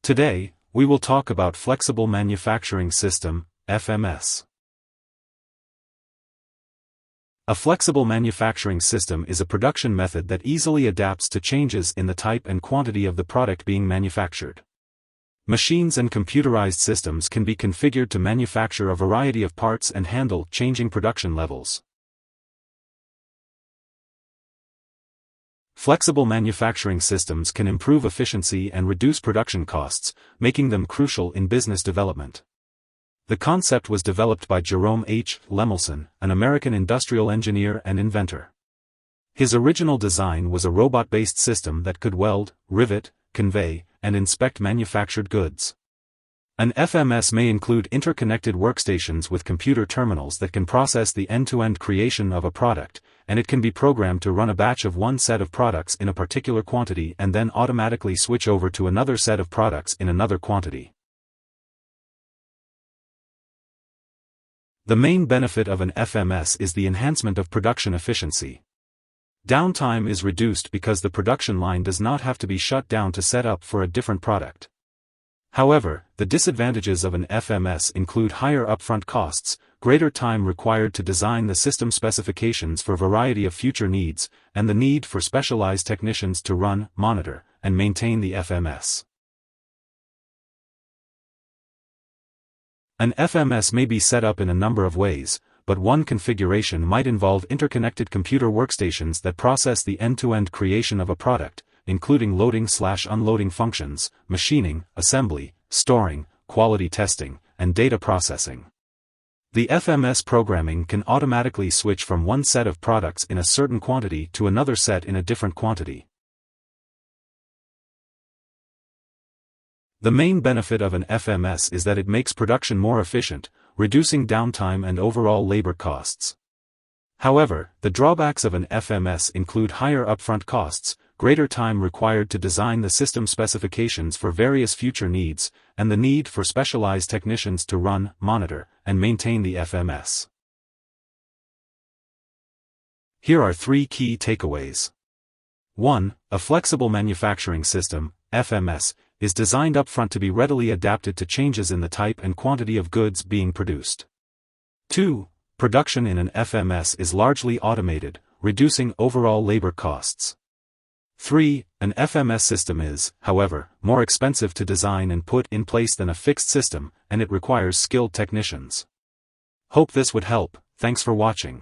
Today, we will talk about Flexible Manufacturing System, FMS. A flexible manufacturing system is a production method that easily adapts to changes in the type and quantity of the product being manufactured. Machines and computerized systems can be configured to manufacture a variety of parts and handle changing production levels. Flexible manufacturing systems can improve efficiency and reduce production costs, making them crucial in business development. The concept was developed by Jerome H. Lemelson, an American industrial engineer and inventor. His original design was a robot-based system that could weld, rivet, convey, and inspect manufactured goods. An FMS may include interconnected workstations with computer terminals that can process the end-to-end creation of a product, and it can be programmed to run a batch of one set of products in a particular quantity and then automatically switch over to another set of products in another quantity. The main benefit of an FMS is the enhancement of production efficiency. Downtime is reduced because the production line does not have to be shut down to set up for a different product. However, the disadvantages of an FMS include higher upfront costs, greater time required to design the system specifications for a variety of future needs, and the need for specialized technicians to run, monitor, and maintain the FMS. An FMS may be set up in a number of ways, but one configuration might involve interconnected computer workstations that process the end-to-end creation of a product, including loading/unloading functions, machining, assembly, storing, quality testing, and data processing. The FMS programming can automatically switch from one set of products in a certain quantity to another set in a different quantity. The main benefit of an FMS is that it makes production more efficient, reducing downtime and overall labor costs. However, the drawbacks of an FMS include higher upfront costs, greater time required to design the system specifications for various future needs, and the need for specialized technicians to run, monitor, and maintain the FMS. Here are 3 key takeaways. 1. A flexible manufacturing system, FMS, is designed upfront to be readily adapted to changes in the type and quantity of goods being produced. 2. Production in an FMS is largely automated, reducing overall labor costs. 3. An FMS system is, however, more expensive to design and put in place than a fixed system, and it requires skilled technicians. Hope this would help. Thanks for watching.